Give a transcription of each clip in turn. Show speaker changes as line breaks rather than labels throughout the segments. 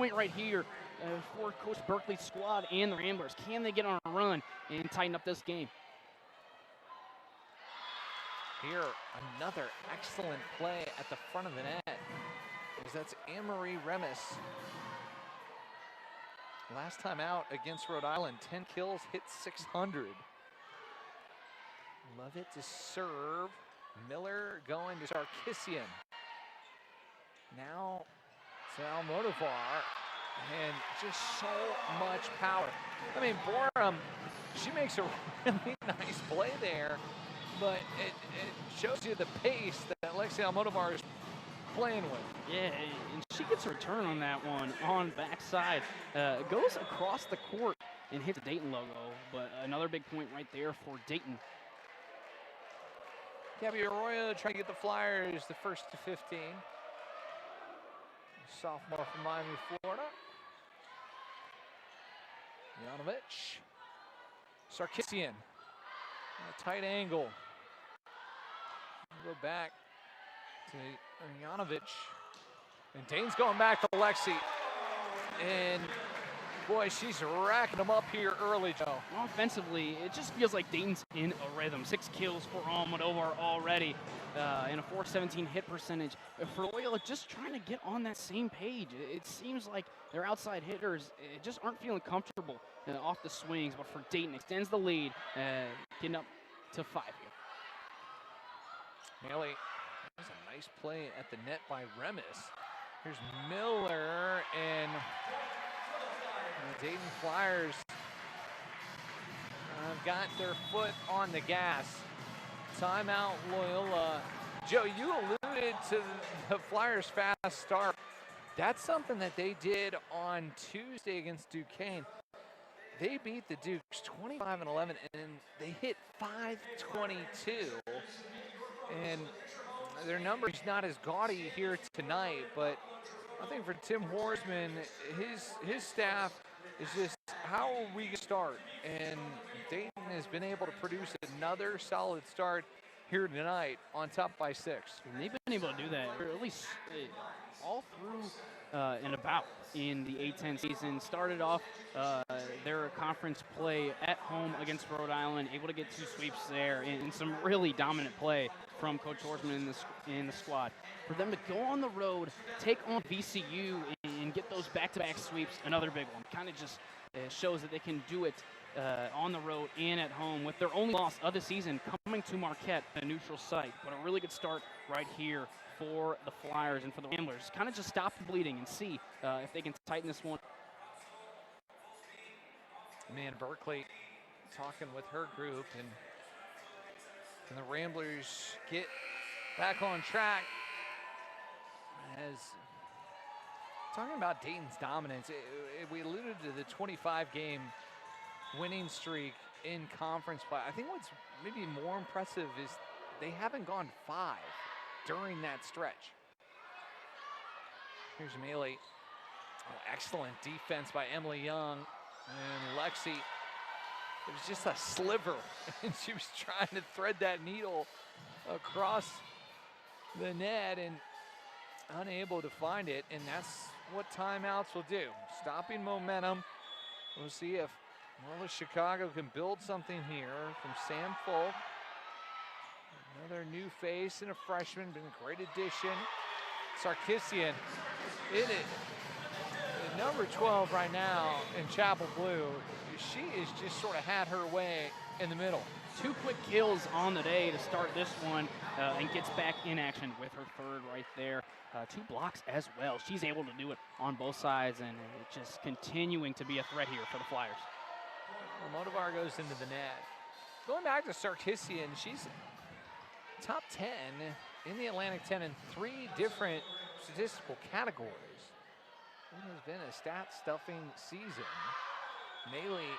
point right here for Coach Berkeley's squad and the Ramblers. Can they get on a run and tighten up this game?
Here, another excellent play at the front of the net. That's Anne-Marie Remis. Last time out against Rhode Island, 10 kills, hit 600. Love it to serve. Miller going to Sarkisian. Now to Almodovar, and just so much power. I mean, Borum, she makes a really nice play there, but it shows you the pace that Lexi Almodovar is playing with.
Yeah, and she gets a return on that one on backside. Goes across the court and hits the Dayton logo, but another big point right there for Dayton.
Gabby Arroyo trying to get the Flyers the first to 15. Sophomore from Miami, Florida. Janovic. Sarkisian. A tight angle. Go back to Janovic. And Dane's going back to Lexi. And boy, she's racking them up here early, Joe.
Offensively, it just feels like Dayton's in a rhythm. 6 kills for Almodovar already, and a .417 hit percentage. For Loyola, just trying to get on that same page. It seems like their outside hitters just aren't feeling comfortable off the swings, but for Dayton, extends the lead, getting up to 5 here.
Haley, there's a nice play at the net by Remis. Here's Miller, and the Dayton Flyers have got their foot on the gas. Timeout, Loyola. Joe, you alluded to the Flyers' fast start. That's something that they did on Tuesday against Duquesne. They beat the Dukes 25-11, and they hit .522. And their number's not as gaudy here tonight, but I think for Tim Horsman, his staff is just, how are we going to start? And Dayton has been able to produce another solid start here tonight on top by 6.
And they've been able to do that, or at least all through and about in the A-10 season. Started off their conference play at home against Rhode Island, able to get 2 sweeps there, and some really dominant play from Coach Horsman in the squad. For them to go on the road, take on VCU, and get those back-to-back sweeps, another big one. Kind of just shows that they can do it on the road and at home, with their only loss of the season coming to Marquette, a neutral site. But a really good start right here for the Flyers and for the Ramblers. Kind of just stop the bleeding and see if they can tighten this one.
Man, Berkeley talking with her group, and can the Ramblers get back on track? As talking about Dayton's dominance, we alluded to the 25-game winning streak in conference play. I think what's maybe more impressive is they haven't gone 5 during that stretch. Here's Mealy. Oh, excellent defense by Emily Young. And Lexi, it was just a sliver, and she was trying to thread that needle across the net and unable to find it, and that's what timeouts will do. Stopping momentum. We'll see if Loyola Chicago can build something here from Sam Folk. Another new face and a freshman, been a great addition. Sarkisian in it. Number 12 right now in Chapel Blue. She is just sort of had her way in the middle.
2 quick kills on the day to start this one, and gets back in action with her 3rd right there. 2 blocks as well. She's able to do it on both sides, and just continuing to be a threat here for the Flyers.
Almodovar goes into the net. Going back to Sarkisian, she's top 10 in the Atlantic 10 in 3 different statistical categories. It has been a stat-stuffing season. Mealy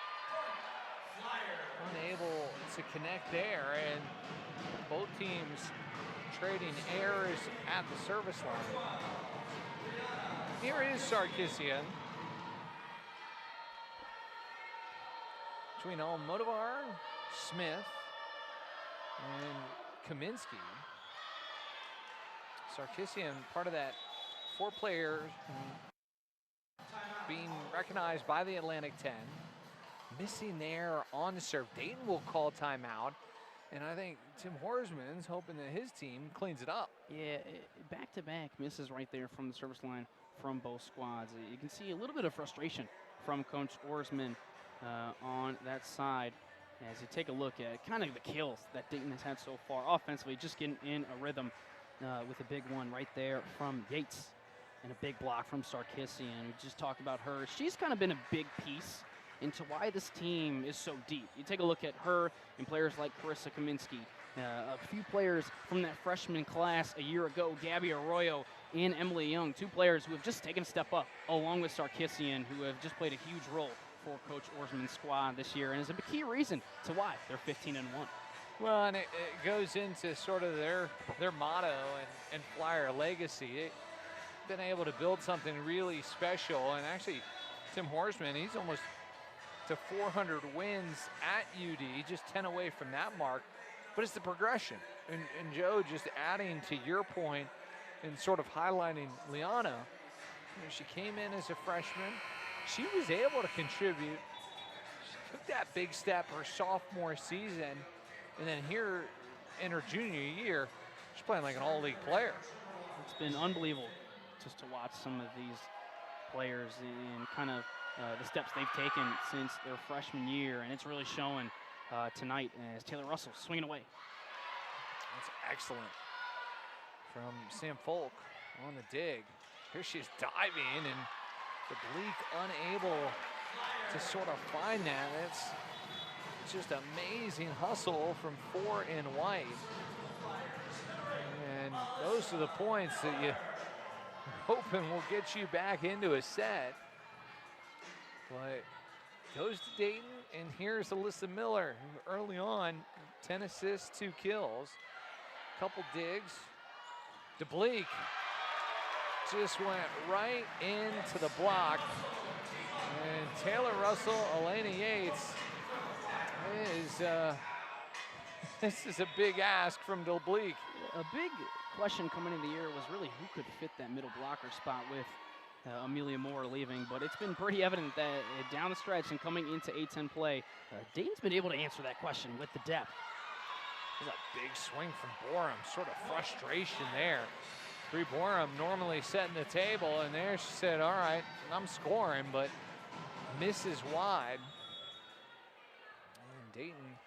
unable to connect there, and both teams trading errors at the service line. Here is Sarkisian. Between Almodovar, Smith, and Kaminsky. Sarkisian, part of that 4-player being recognized by the Atlantic 10. Missing there on the serve. Dayton will call timeout. And I think Tim Horsman's hoping that his team cleans it up.
Yeah, back-to-back misses right there from the service line from both squads. You can see a little bit of frustration from Coach Horsman on that side as you take a look at kind of the kills that Dayton has had so far offensively, just getting in a rhythm with a big one right there from Yates and a big block from Sarkisian. We just talked about her. She's kind of been a big piece into why this team is so deep. You take a look at her and players like Carissa Kaminsky, a few players from that freshman class a year ago, Gabby Arroyo and Emily Young, two players who have just taken a step up, along with Sarkisian, who have just played a huge role for Coach Horsman's squad this year, and is a key reason to why they're 15-1.
Well, and it goes into sort of their motto and Flyer legacy. They've been able to build something really special, and actually Tim Horsman, he's almost to 400 wins at UD, just 10 away from that mark. But it's the progression. And Joe, just adding to your point and sort of highlighting Liana, she came in as a freshman. She was able to contribute. She took that big step her sophomore season. And then here in her junior year, she's playing like an all-league player.
It's been unbelievable just to watch some of these players and kind of the steps they've taken since their freshman year, and it's really showing tonight as Taylor Russell swinging away.
That's excellent from Sam Folk on the dig. Here she's diving, and the Bleak unable to sort of find that. It's just amazing hustle from 4 in white. And those are the points that you're hoping will get you back into a set. But goes to Dayton, and here's Alyssa Miller, who early on, 10 assists, 2 kills. Couple digs. DeBleek just went right into the block. And Taylor Russell, Elena Yates this is a big ask from DeBleek.
A big question coming into the year was really who could fit that middle blocker spot with Amelia Moore leaving, but it's been pretty evident that down the stretch and coming into A10 play, Dayton's been able to answer that question with the depth.
There's a big swing from Borum, sort of frustration there. Bree Borum normally setting the table, and there she said, all right, I'm scoring, but misses wide. And Dayton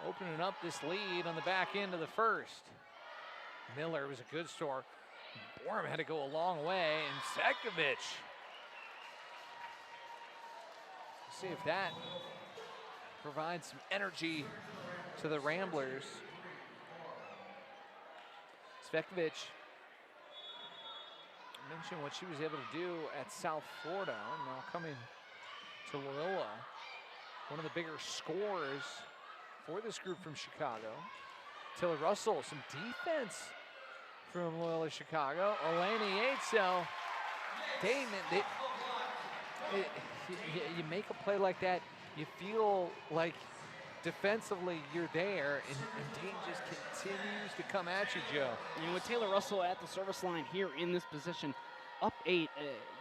opening up this lead on the back end of the first. Miller was a good score. Borum had to go a long way, and Sekovic. See if that provides some energy to the Ramblers. Sekovic mentioned what she was able to do at South Florida, and now coming to Loyola. One of the bigger scorers for this group from Chicago. Taylor Russell, some defense from Loyola Chicago. Elena Yates, so Dayton, you make a play like that, you feel like defensively you're there, and Dayton just continues to come at you, Joe.
And with Taylor Russell at the service line here in this position, up 8,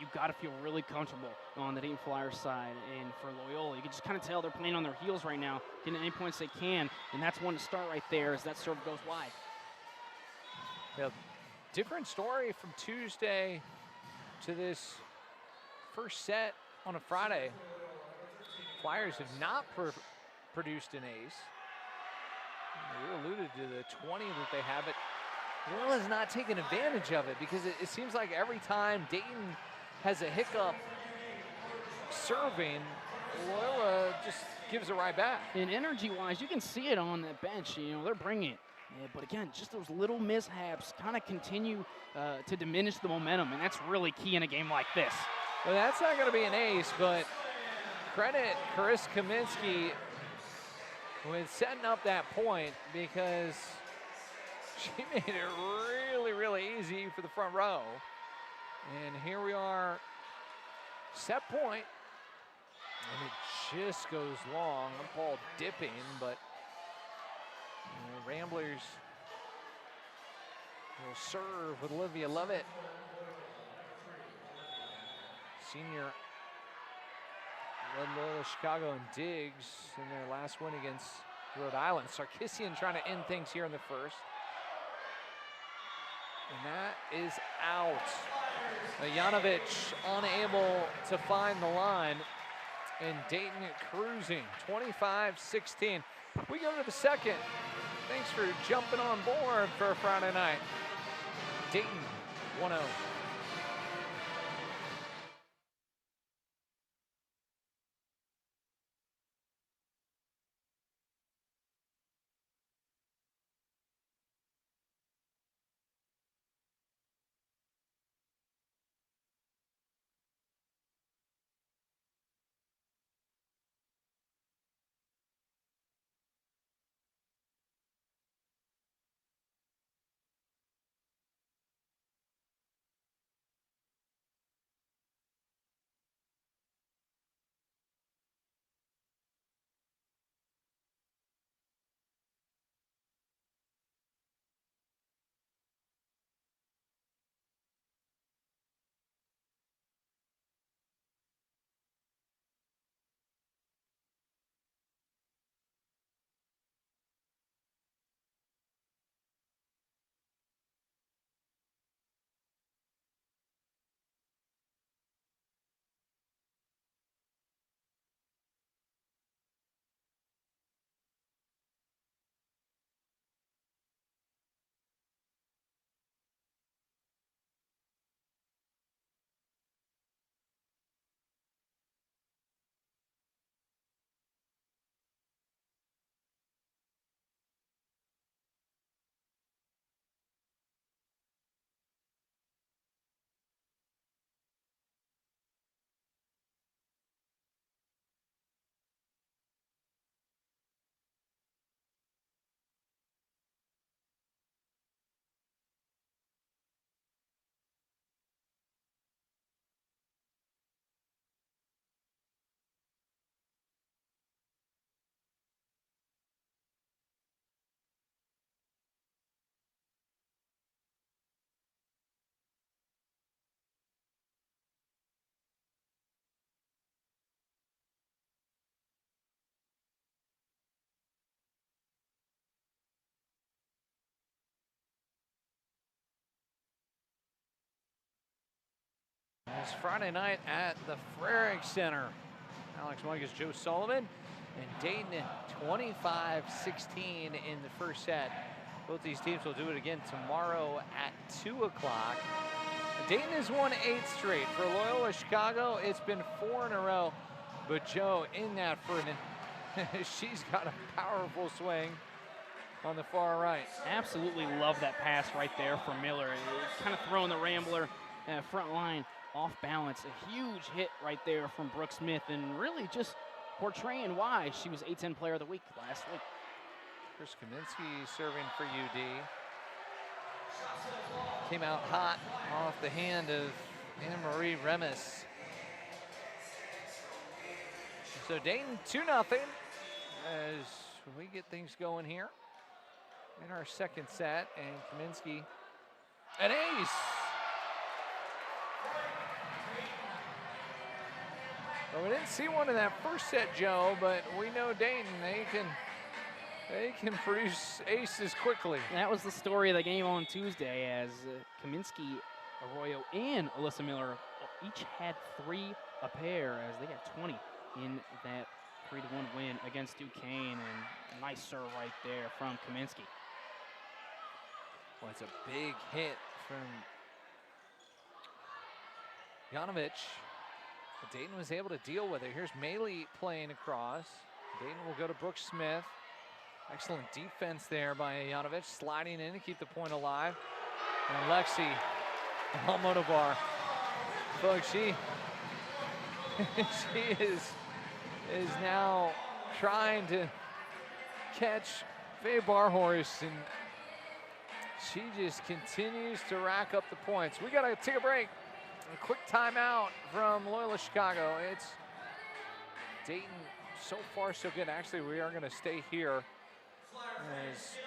you've got to feel really comfortable on the Dayton Flyers side. And for Loyola, you can just kind of tell they're playing on their heels right now, getting any points they can, and that's one to start right there as that serve goes wide.
Yeah, different story from Tuesday to this first set on a Friday. Flyers have not produced an ace. You alluded to the 20 that they have, but Loyola's not taking advantage of it because it seems like every time Dayton has a hiccup serving, Loyola just gives it right back.
And energy-wise, you can see it on that bench. You know, they're bringing it. Yeah, but again, just those little mishaps kind of continue to diminish the momentum, and that's really key in a game like this.
Well, that's not going to be an ace, but credit Chris Kaminsky with setting up that point because she made it really, really easy for the front row. And here we are, set point, and it just goes long. I'm Paul dipping, but Ramblers will serve with Olivia Lovett. senior led Loyola Chicago in digs in their last win against Rhode Island. Sarkisian trying to end things here in the first. And that is out. Janovic unable to find the line. And Dayton cruising, 25-16. We go to the second. Thanks for jumping on board for a Friday night. Dayton 1-0. It's Friday night at the Frerick Center. Alex Moigas, Joe Sullivan, and Dayton 25-16 in the first set. Both these teams will do it again tomorrow at 2 o'clock. Dayton has won 8 straight. For Loyola Chicago, it's been 4 in a row. But Joe, in that for she's got a powerful swing on the far right.
Absolutely love that pass right there from Miller. Kind of throwing the Rambler front line off balance. A huge hit right there from Brooke Smith, and really just portraying why she was A-10 Player of the Week last week.
Chris Kaminsky serving for UD. Came out hot off the hand of Anna-Marie Remis. So Dayton 2-0 as we get things going here in our second set, and Kaminsky an ace. Well, we didn't see one in that first set, Joe, but we know Dayton, they can produce aces quickly.
That was the story of the game on Tuesday, as Kaminsky, Arroyo, and Alyssa Miller each had 3 a pair, as they got 20 in that 3-1 win against Duquesne, and nice serve right there from Kaminsky.
Well, it's a big hit from Janovic. But Dayton was able to deal with it. Here's Maley playing across. Dayton will go to Brooke Smith. Excellent defense there by Janovic, sliding in to keep the point alive. And Lexi Almodovar. Folks, she is now trying to catch Faye Barhorse, and she just continues to rack up the points. We gotta take a break. A quick timeout from Loyola Chicago. It's Dayton so far so good. Actually, we are gonna stay here as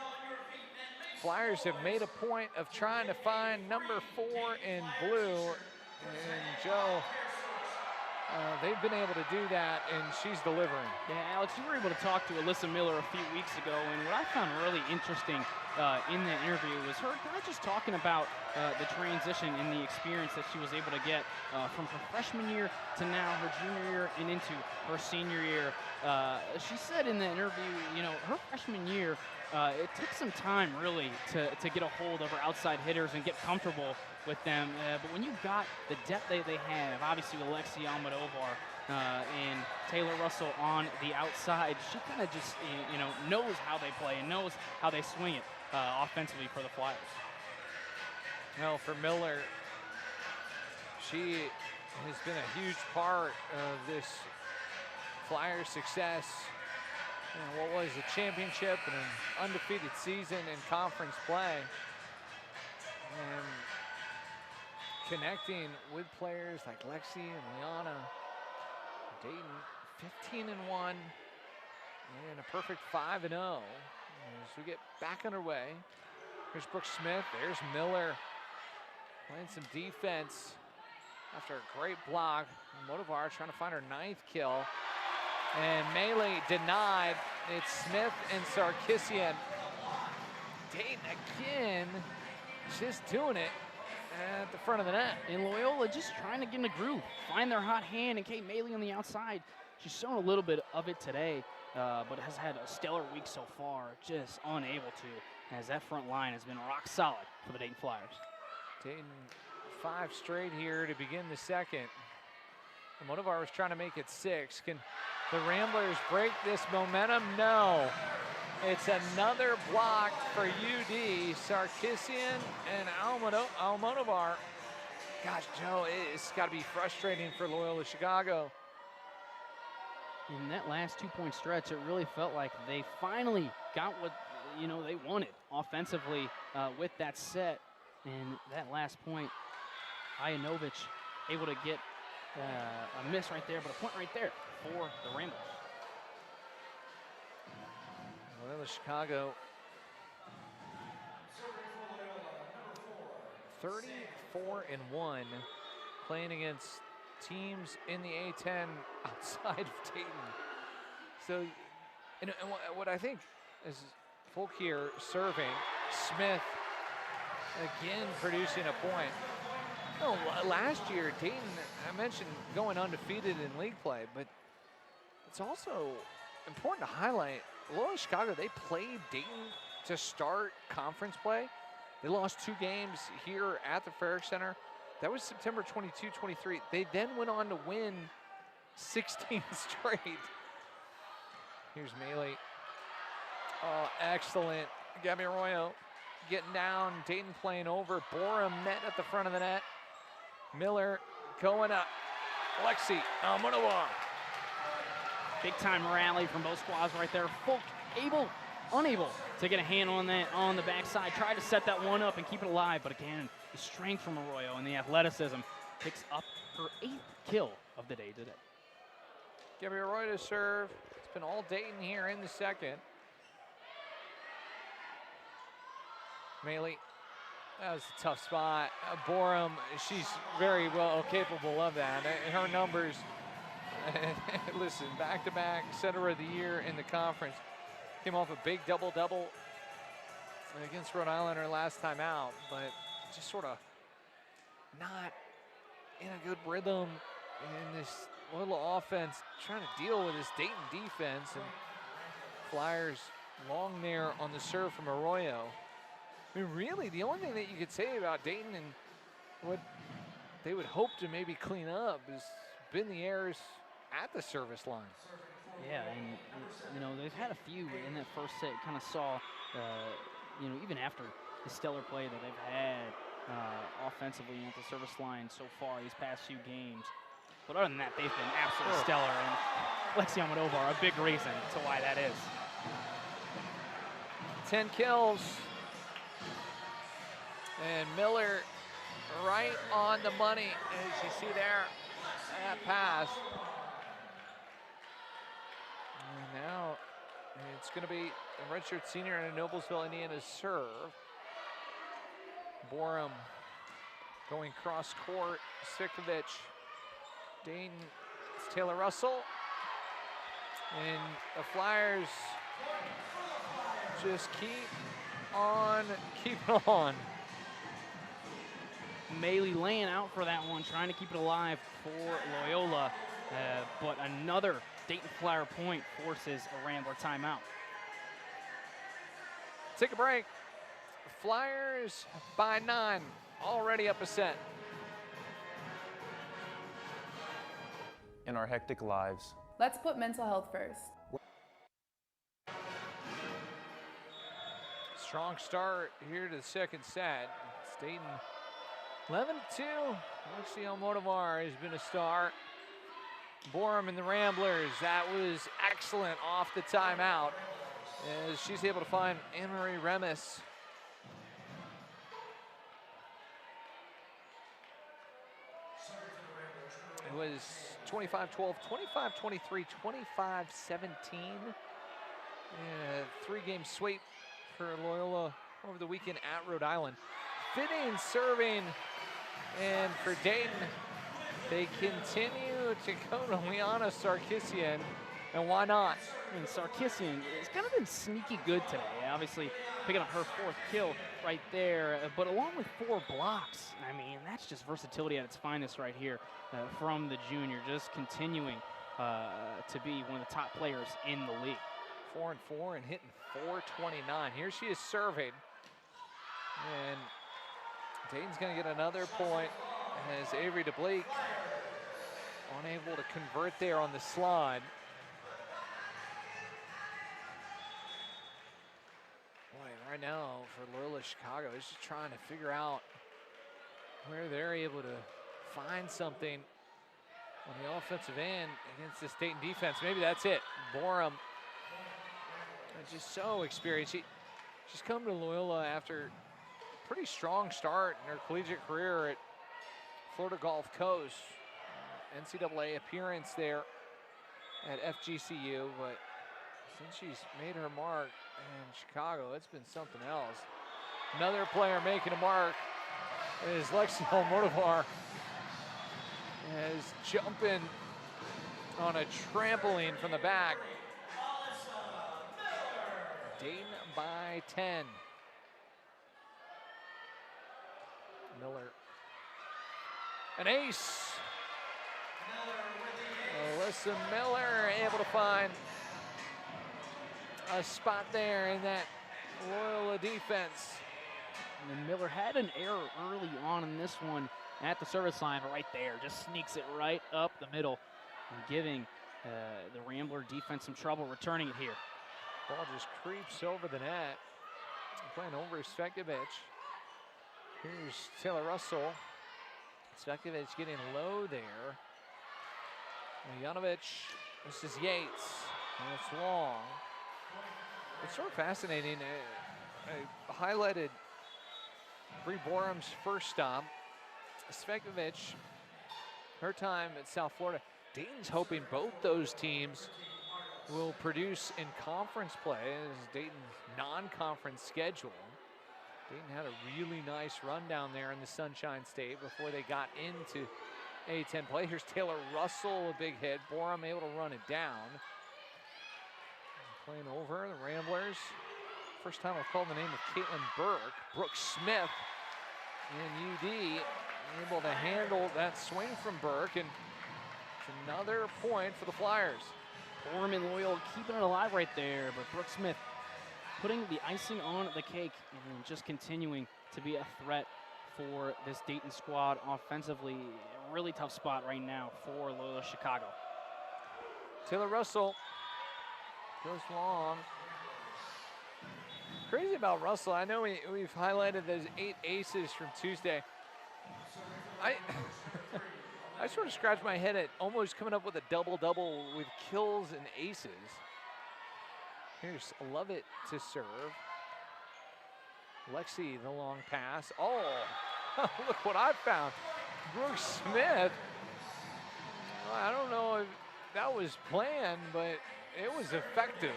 Flyers have made a point of trying to find number 4 in blue. And Joe, they've been able to do that, and she's delivering.
Yeah, Alex, you were able to talk to Alyssa Miller a few weeks ago, and what I found really interesting in the interview was her kind of just talking about the transition and the experience that she was able to get from her freshman year to now her junior year and into her senior year. She said in the interview, you know, her freshman year, it took some time really to get a hold of her outside hitters and get comfortable with them. But when you got the depth they have, obviously with Alexi Almodovar and Taylor Russell on the outside, she kind of just, you know, knows how they play and knows how they swing it offensively for the Flyers.
Well, for Miller, she has been a huge part of this Flyers' success. You know, what was a championship and an undefeated season in conference play, and connecting with players like Lexi and Liana. Dayton 15-1 and a perfect 5-0 as we get back underway. Here's Brooke Smith, there's Miller playing some defense after a great block. Motivar trying to find her 9th kill, and Melee denied. It's Smith and Sarkisian. Dayton again just doing it at the front of the net.
And Loyola just trying to get in the groove, find their hot hand, and Kate Maley on the outside. She's shown a little bit of it today, but has had a stellar week so far, just unable to, as that front line has been rock solid for the Dayton Flyers.
Dayton 5 straight here to begin the second. Motivar was trying to make it 6. Can the Ramblers break this momentum? No. It's another block for UD. Sarkisian and Almodovar. Gosh, Joe, it's got to be frustrating for Loyola Chicago.
In that last 2-point stretch, it really felt like they finally got what, you know, they wanted offensively with that set. And that last point, Ionovich able to get a miss right there, but a point right there for the Ramblers.
Loyola Chicago 34-1, playing against teams in the A10 outside of Dayton. So, and what I think is Folk here serving, Smith again producing a point. You know, last year, Dayton, I mentioned going undefeated in league play, but it's also important to highlight Loyola Chicago, they played Dayton to start conference play. They lost 2 games here at the Farrick Center. That was September 22, 23. They then went on to win 16 straight. Here's Melee. Oh, excellent. Gabby Arroyo getting down. Dayton playing over. Borum net at the front of the net. Miller going up. Lexi Almodovar.
Big time rally from both squads right there. Folk unable to get a hand on that on the backside. Tried to set that one up and keep it alive, but again, the strength from Arroyo and the athleticism picks up her 8th kill of the day today.
Gabby Arroyo to serve. It's been all Dayton here in the second. Melee, that was a tough spot. Borum, she's very well capable of that. Her numbers, listen, back-to-back center of the year in the conference. Came off a big double-double against Rhode Island her last time out, but just sort of not in a good rhythm in this little offense, trying to deal with this Dayton defense. And Flyers long there on the serve from Arroyo. I mean, really, the only thing that you could say about Dayton and what they would hope to maybe clean up has been the errors at the service line.
Yeah, and you know, they've had a few in that first set. Kind of saw, you know, even after the stellar play that they've had offensively at the service line so far these past few games. But other than that, they've been absolutely stellar, and Lexi Almodovar, a big reason to why that is.
10 kills. And Miller right on the money, as you see there, that pass. And now it's going to be a redshirt senior in Noblesville, Indiana's serve. Borum going cross court. Sikovic. Dayton Taylor Russell. And the Flyers just keep on keeping on.
Maley laying out for that one, trying to keep it alive for Loyola. But another Dayton Flyer point forces a Rambler timeout.
Take a break. Flyers by 9, already up a set.
In our hectic lives,
let's put mental health first.
Strong start here to the second set. It's Dayton 11-2. Alexi Almodovar has been a star. Borum and the Ramblers, that was excellent off the timeout as she's able to find Anne-Marie Remis. It was 25-12, 25-23, 25-17. 3-game sweep for Loyola over the weekend at Rhode Island. Fitting serving, and for Dayton, they continue to go to Liana Sarkisian, and why not?
And Sarkisian has kind of been sneaky good today. Obviously, picking up her 4th kill right there, but along with 4 blocks. I mean, that's just versatility at its finest right here from the junior, just continuing to be one of the top players in the league.
4-4 and hitting 429. Here she is serving, and Dayton's going to get another point as Avery DeBlake unable to convert there on the slide. Boy, right now for Loyola Chicago, is just trying to figure out where they're able to find something on the offensive end against this Dayton defense. Maybe that's it. Borum, just so experienced. She's come to Loyola after a pretty strong start in her collegiate career at Florida Gulf Coast. NCAA appearance there at FGCU, but since she's made her mark in Chicago, it's been something else. Another player making a mark is Lexi Almodovar, as jumping on a trampoline from the back. Dayton by 10. Miller. An ace. Alyssa Miller able to find a spot there in that Loyola defense.
And then Miller had an error early on in this one at the service line, but right there, just sneaks it right up the middle and giving the Rambler defense some trouble returning it here.
Ball just creeps over the net. Playing over Svekovic. Here's Taylor Russell. Svekovic getting low there. Janovic, this is Yates, and it's long. It's sort of fascinating. I highlighted Bree Borum's first stop. Svekovic, her time at South Florida. Dayton's hoping both those teams will produce in conference play as Dayton's non-conference schedule. Dayton had a really nice run down there in the Sunshine State before they got into A10 play. Here's Taylor Russell, a big hit. Borum able to run it down. Playing over the Ramblers. First time I've called the name of Caitlin Burke. Brooke Smith in UD, able to handle that swing from Burke, and it's another point for the Flyers.
Borum and Loyola keeping it alive right there, but Brooke Smith putting the icing on the cake and just continuing to be a threat for this Dayton squad offensively. A really tough spot right now for Loyola Chicago.
Taylor Russell goes long. Crazy about Russell, I know we've highlighted those 8 aces from Tuesday. I sort of scratched my head at almost coming up with a double-double with kills and aces. Here's Lovett to serve. Lexi, the long pass. Oh, look what I found. Brooke Smith. I don't know if that was planned, but it was effective.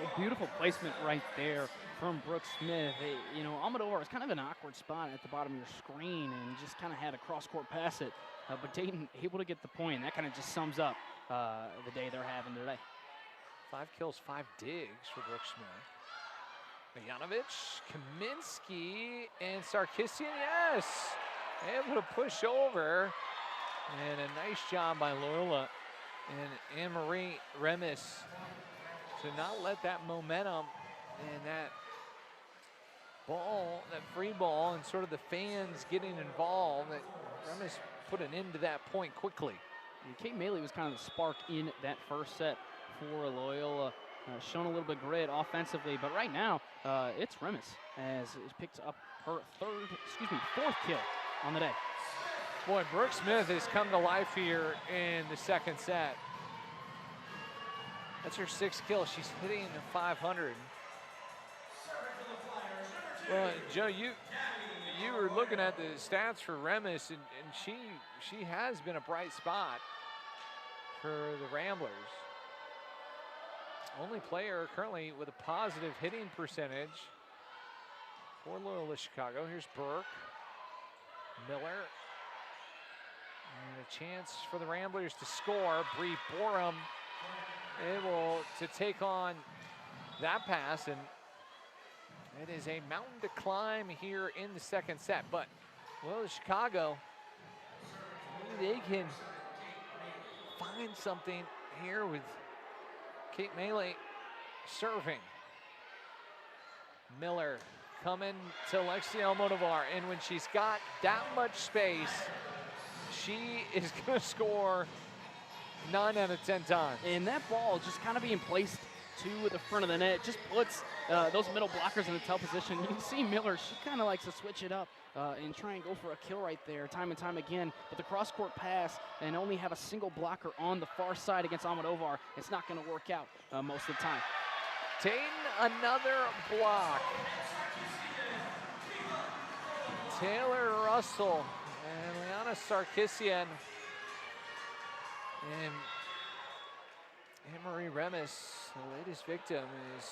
A beautiful placement right there from Brooke Smith. You know, Almodovar was kind of an awkward spot at the bottom of your screen and just kind of had a cross-court pass it. But Dayton able to get the point. That kind of just sums up the day they're having today.
5 kills, 5 digs for Brooke Smith. Janovic, Kaminsky, and Sarkisian, yes! Able to push over. And a nice job by Loyola and Anne-Marie Remis to not let that momentum and that ball, that free ball, and sort of the fans getting involved, that Remis put an end to that point quickly.
And Kate Maley was kind of the spark in that first set for Loyola. Shown a little bit of grit offensively, but right now it's Remis as it picks up her fourth kill on the day.
Boy, Brooke Smith has come to life here in the second set. That's her 6th kill. She's hitting 500. Well, Joe, you were looking at the stats for Remis, and she has been a bright spot for the Ramblers. Only player currently with a positive hitting percentage for Loyola Chicago. Here's Burke, Miller, and a chance for the Ramblers to score. Bree Borum able to take on that pass, and it is a mountain to climb here in the second set. But Loyola Chicago, maybe they can find something here with Kate Maley serving. Miller coming to Lexi Almodovar, and when she's got that much space, she is going to score 9 out of 10 times.
And that ball just kind of being placed to the front of the net just puts those middle blockers in a tough position. You can see Miller, she kind of likes to switch it up and try and go for a kill right there time and time again. But the cross-court pass and only have a single blocker on the far side against Almodovar, it's not going to work out most of the time.
Dayton, another block. Taylor Russell and Liana Sarkisian and Anne-Marie Remis, the latest victim, is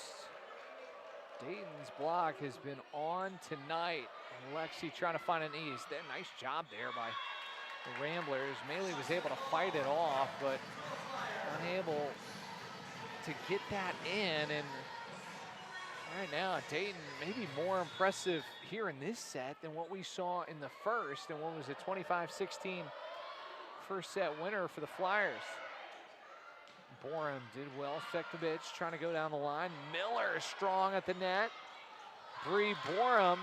Dayton's block has been on tonight. Lexi trying to find an ease. Nice job there by the Ramblers. Maley was able to fight it off, but unable to get that in. And right now, Dayton maybe more impressive here in this set than what we saw in the first, and what was a 25-16 first set winner for the Flyers. Borum did well. Sektovich trying to go down the line. Miller strong at the net. Bree Borum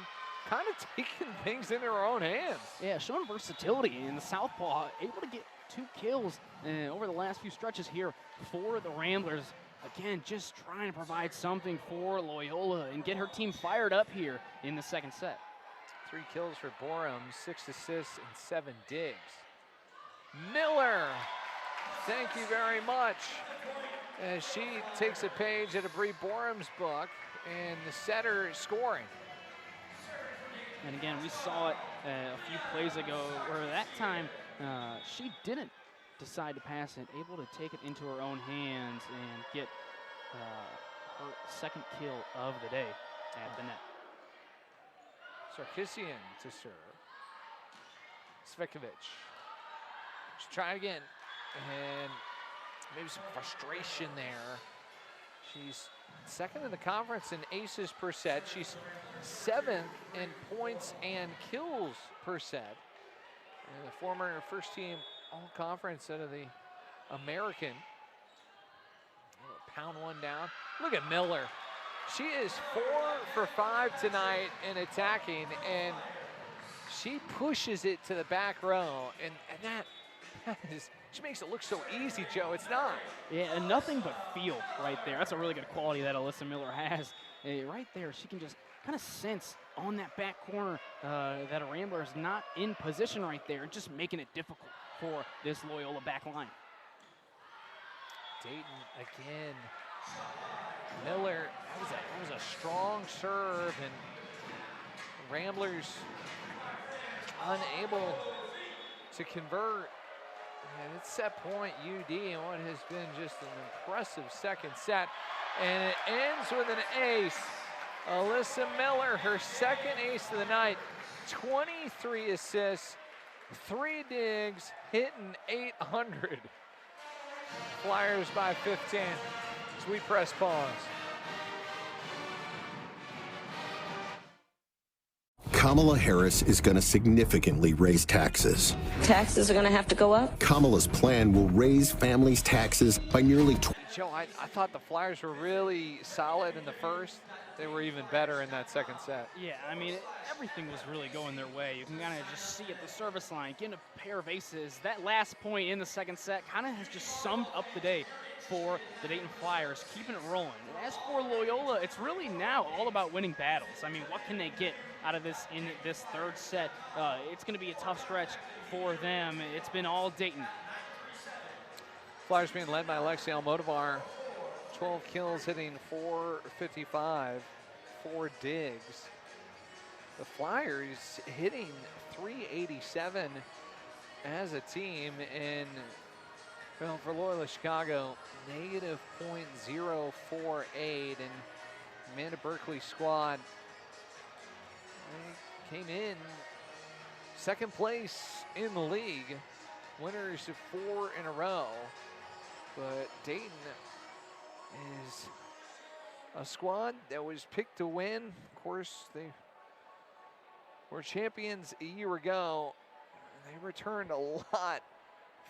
kind of taking things into her own hands.
Yeah, showing versatility in the southpaw, able to get 2 kills over the last few stretches here for the Ramblers. Again, just trying to provide something for Loyola and get her team fired up here in the second set.
3 kills for Borum, 6 assists and 7 digs. Miller, thank you very much. As she takes a page out of Bree Borum's book, and the setter scoring.
And again, we saw it a few plays ago where that time she didn't decide to pass it, able to take it into her own hands and get her 2nd kill of the day at the net.
Sarkisian to serve. Svekovic. She's trying again, and maybe some frustration there. She's 2nd in the conference in aces per set. She's 7th in points and kills per set. And the former first team all-conference out of the American. Pound one down. Look at Miller. She is 4 for 5 tonight in attacking, and she pushes it to the back row, and that is, she makes it look so easy, Joe. It's not.
Yeah, and nothing but feel right there. That's a really good quality that Alyssa Miller has. Right there, she can just kind of sense on that back corner that a Rambler is not in position right there, just making it difficult for this Loyola back line.
Dayton again. Miller, that was a strong serve, and Ramblers unable to convert. And it's set point UD in what has been just an impressive second set. And it ends with an ace. Alyssa Miller, her 2nd ace of the night, 23 assists, 3 digs, hitting 800. Flyers by 15. As we press pause.
Kamala Harris is going to significantly raise taxes.
Taxes are going to have to go up?
Kamala's plan will raise families' taxes by nearly
Joe, I thought the Flyers were really solid in the first. They were even better in that second set.
Yeah, I mean, everything was really going their way. You can kind of just see at the service line, getting a pair of aces. That last point in the second set kind of has just summed up the day for the Dayton Flyers, keeping it rolling. And as for Loyola, it's really now all about winning battles. I mean, what can they get out of this in this third set? It's going to be a tough stretch for them. It's been all Dayton.
Flyers being led by Alexei Almodovar. 12 kills, hitting .455, 4 digs. The Flyers hitting .387 as a team, and well, for Loyola Chicago, negative .048, and Amanda Berkeley's squad, they came in second place in the league, winners of 4 in a row, but Dayton is a squad that was picked to win. Of course, they were champions a year ago. They returned a lot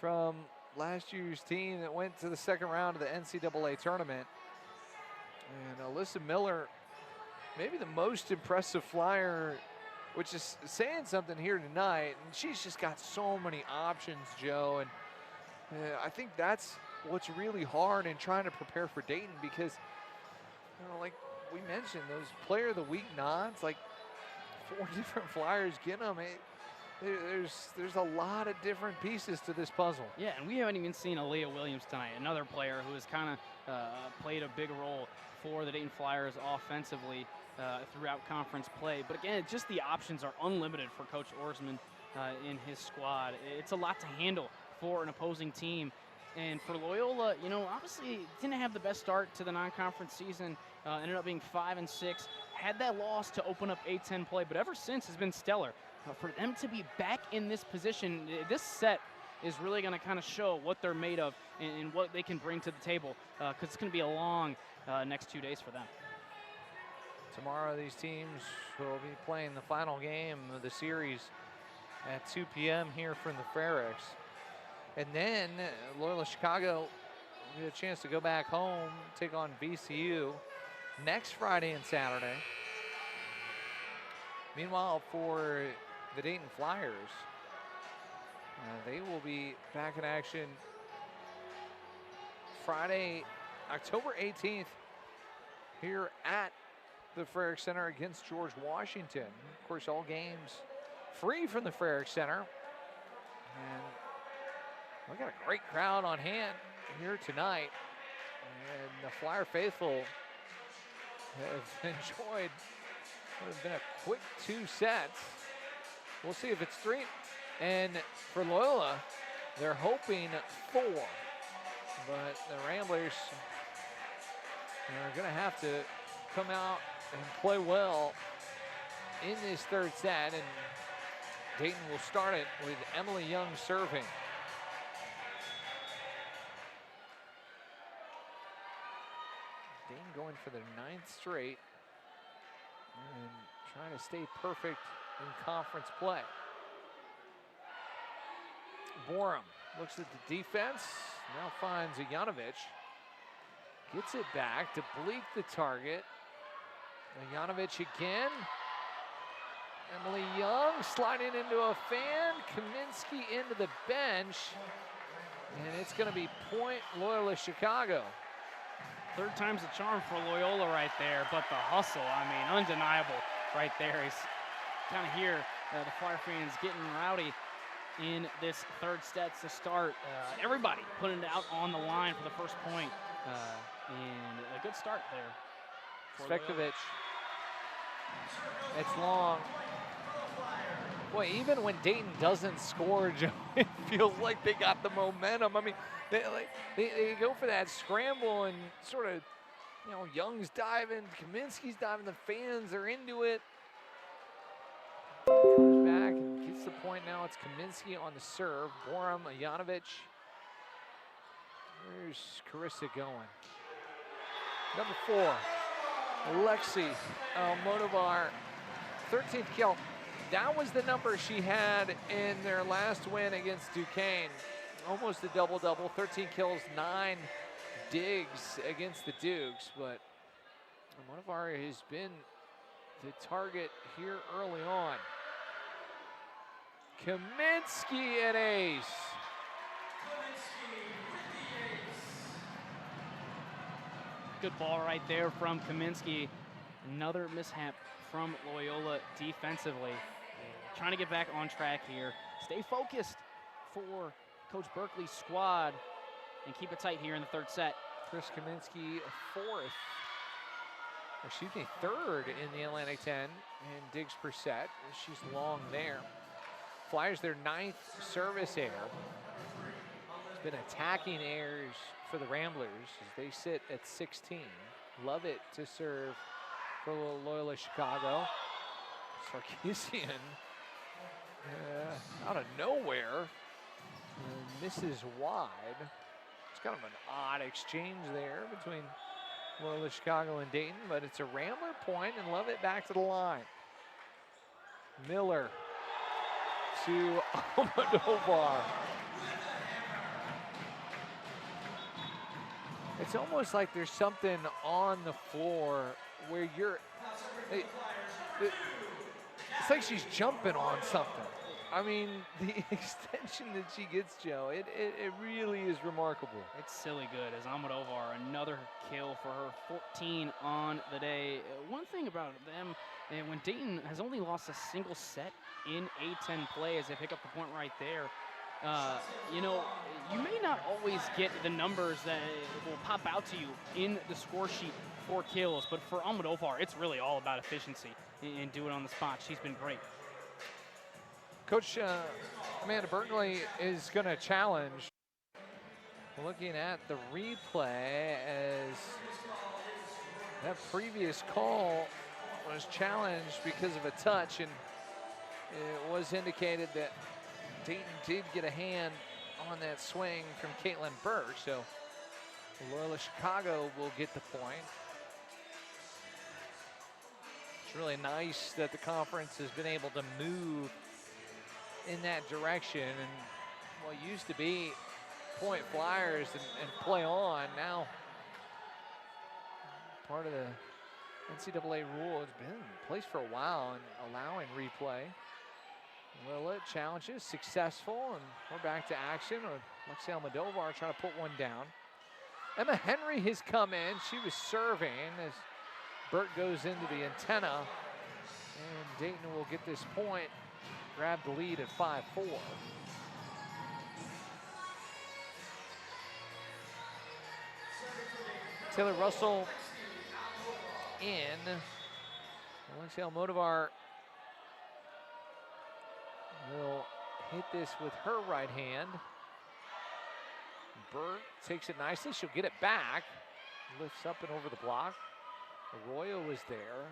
from last year's team that went to the second round of the NCAA tournament. And Alyssa Miller, maybe the most impressive Flyer, which is saying something here tonight. And she's just got so many options, Joe. And I think that's what's really hard in trying to prepare for Dayton, because, you know, like we mentioned, those player of the week nods, like 4 different Flyers get them. There's a lot of different pieces to this puzzle.
Yeah, and we haven't even seen Aaliyah Williams tonight, another player who has kind of played a big role for the Dayton Flyers offensively throughout conference play. But again, just the options are unlimited for Coach Orsman in his squad. It's a lot to handle for an opposing team. And for Loyola, you know, obviously didn't have the best start to the non-conference season. Ended up being 5-6. Had that loss to open up A-10 play, but ever since has been stellar. For them to be back in this position, this set is really going to kind of show what they're made of and what they can bring to the table, because it's going to be a long next 2 days for them.
Tomorrow, these teams will be playing the final game of the series at 2 p.m. here from the Frericks. And then Loyola Chicago will get a chance to go back home, take on VCU next Friday and Saturday. Meanwhile, for the Dayton Flyers, they will be back in action Friday, October 18th, here at the Frerick Center against George Washington. Of course, all games free from the Frerick Center. And we got a great crowd on hand here tonight, and the Flyer faithful have enjoyed what has been a quick 2 sets. We'll see if it's 3. And for Loyola, they're hoping 4. But the Ramblers are going to have to come out and play well in this third set. And Dayton will start it with Emily Young serving. Dayton going for their 9th straight and trying to stay perfect in conference play. Borum looks at the defense, now finds Janovic. Gets it back to Bleak, the target. Janovic again. Emily Young sliding into a fan. Kaminsky into the bench. And it's going to be point Loyola Chicago.
Third time's a charm for Loyola right there, but the hustle, I mean, undeniable right there. He's kind of here, the Flyer fans getting rowdy in this third set to start. Everybody putting it out on the line for the first point, and a good start there.
Spektovic, it's long. Boy, even when Dayton doesn't score, Joe, it feels like they got the momentum. I mean, they go for that scramble and sort of, you know, Young's diving, Kaminsky's diving, the fans are into it. Comes back and gets the point now. It's Kaminsky on the serve. Borum, Janovic. Here's Carissa going. Number 4, Lexi Almodovar, 13th kill. That was the number she had in their last win against Duquesne. Almost a double-double, 13 kills, 9 digs against the Dukes, but Almodovar has been the target here early on. Kaminsky an ace.
Good ball right there from Kaminsky. Another mishap from Loyola defensively. Trying to get back on track here. Stay focused for Coach Berkeley's squad and keep it tight here in the third set.
Chris Kaminsky, 3rd in the Atlantic 10 in digs per set. She's long there. Flyers their 9th service error. It's been attacking errors for the Ramblers as they sit at 16. Lovett to serve for Loyola Chicago. Sarkisian out of nowhere misses wide. It's kind of an odd exchange there between Loyola Chicago and Dayton, but it's a Rambler point and Lovett back to the line. Miller to Almodovar. It's almost like there's something on the floor where it's like she's jumping on something. I mean, the extension that she gets, Joe, it really is remarkable.
It's silly good as Almodovar, another kill for her, 14 on the day. One thing about them, when Dayton has only lost a single set in A10 play as they pick up the point right there, you know, you may not always get the numbers that will pop out to you in the score sheet for kills, but for Almodovar, it's really all about efficiency and do it on the spot. She's been great.
Coach Amanda Berkeley is going to challenge. Looking at the replay as that previous call was challenged because of a touch, and it was indicated that Dayton did get a hand on that swing from Caitlin Burke, so Loyola Chicago will get the point. It's really nice that the conference has been able to move in that direction, and what used to be point Flyers and play on, now part of the NCAA rule has been in place for a while and allowing replay. Loyola challenges, successful, and we're back to action with Lexi Almodovar trying to put one down. Emma Henry has come in. She was serving as Burt goes into the antenna, and Dayton will get this point, grab the lead at 5-4. Taylor Russell in. Lexi Almodovar will hit this with her right hand. Burt takes it nicely. She'll get it back. Lifts up and over the block. Arroyo is there.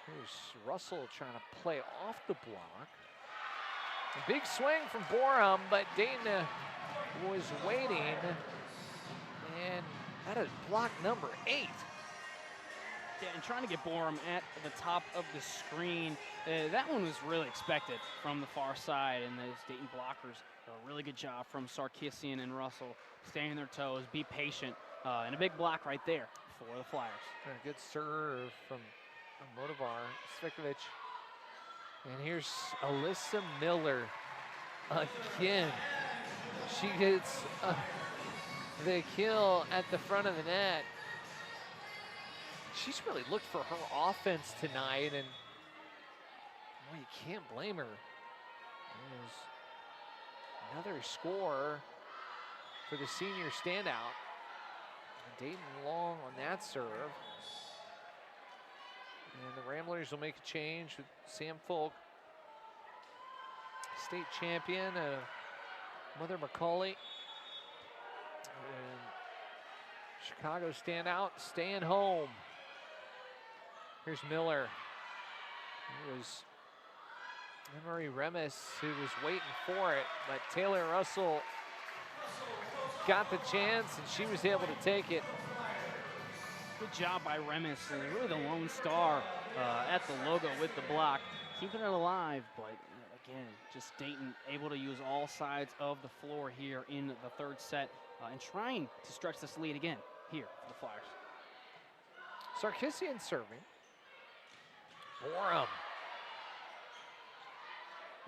Here's Russell trying to play off the block. A big swing from Borum, but Dayton was waiting. And that is block number 8.
Yeah, and trying to get Borum at the top of the screen. That one was really expected from the far side, and those Dayton blockers, a really good job from Sarkisian and Russell. Stay on their toes, be patient, and a big block right there for the Flyers.
And a good serve from Almodovar, Svikovich. And here's Alyssa Miller again. She gets the kill at the front of the net. She's really looked for her offense tonight, and well, you can't blame her. There's another score for the senior standout. Dayton long on that serve. And the Ramblers will make a change with Sam Folk, state champion, Mother McCauley. And Chicago standout, staying home. Here's Miller. It was Emery Remis who was waiting for it, but Taylor Russell got the chance, and she was able to take it.
Good job by Remis, and really the lone star at the logo with the block, keeping it alive. But again, just Dayton able to use all sides of the floor here in the third set and trying to stretch this lead again here for the Flyers.
Sarkisian serving. Borum.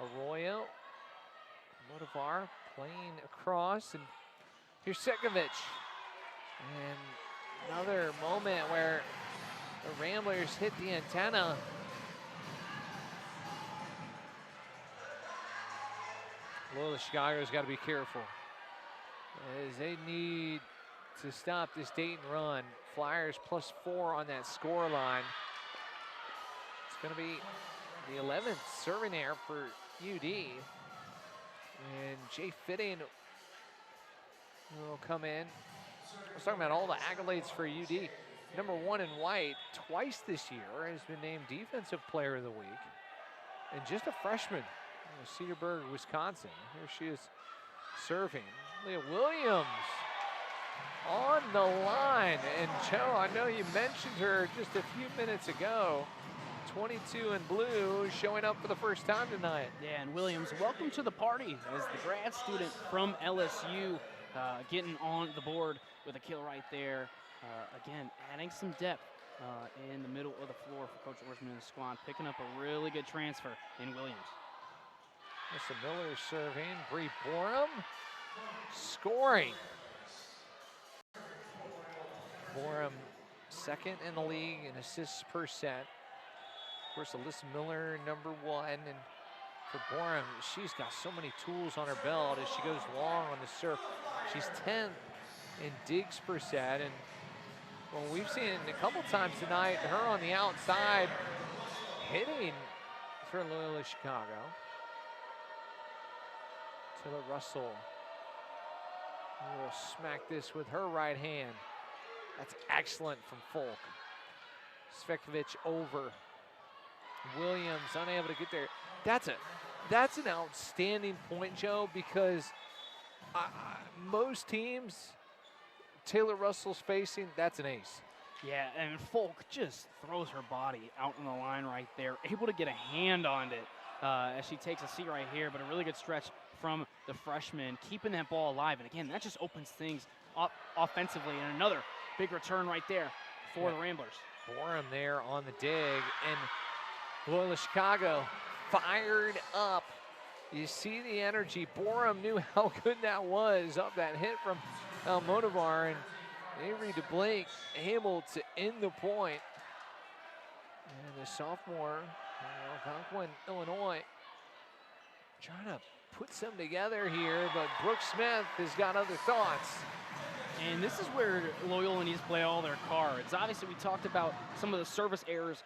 Arroyo. Motivar playing across, and here's Sekovic. And another moment where the Ramblers hit the antenna. Loyola Chicago's got to be careful, as they need to stop this Dayton run. Flyers +4 on that score line. It's going to be the 11th serving error for UD. And Jay Fitting will come in. I was talking about all the accolades for UD. #1 in white twice this year, has been named Defensive Player of the Week. And just a freshman, Cedarburg, Wisconsin. Here she is serving. Leah Williams on the line. And Joe, I know you mentioned her just a few minutes ago. 22 in blue, showing up for the first time tonight.
Yeah, and Williams, welcome to the party as the grad student from LSU, getting on the board with a kill right there. Again, adding some depth in the middle of the floor for Coach Orsman and the squad, picking up a really good transfer in Williams.
Melissa Miller serving. Bree Borum scoring. Borum second in the league in assists per set. Of course, Alyssa Miller, #1. And for Borum, she's got so many tools on her belt as she goes long on the serve. She's 10th in digs per set. And well, we've seen a couple times tonight her on the outside hitting for Loyola Chicago. Taylor Russell will smack this with her right hand. That's excellent from Folk. Svekovic over. Williams unable to get there. That's an outstanding point, Joe, because most teams Taylor Russell's facing, that's an ace.
Yeah, and Folk just throws her body out on the line right there, able to get a hand on it as she takes a seat right here, but a really good stretch from the freshman, keeping that ball alive. And again, that just opens things up offensively, and another big return right there for the Ramblers.
Borum there on the dig, and Loyola Chicago fired up. You see the energy. Borum knew how good that was up that hit from Motivar, and Avery DeBlake able to end the point. And the sophomore, Algonquin, Illinois, trying to put some together here, but Brooke Smith has got other thoughts.
And this is where Loyola needs to play all their cards. Obviously, we talked about some of the service errors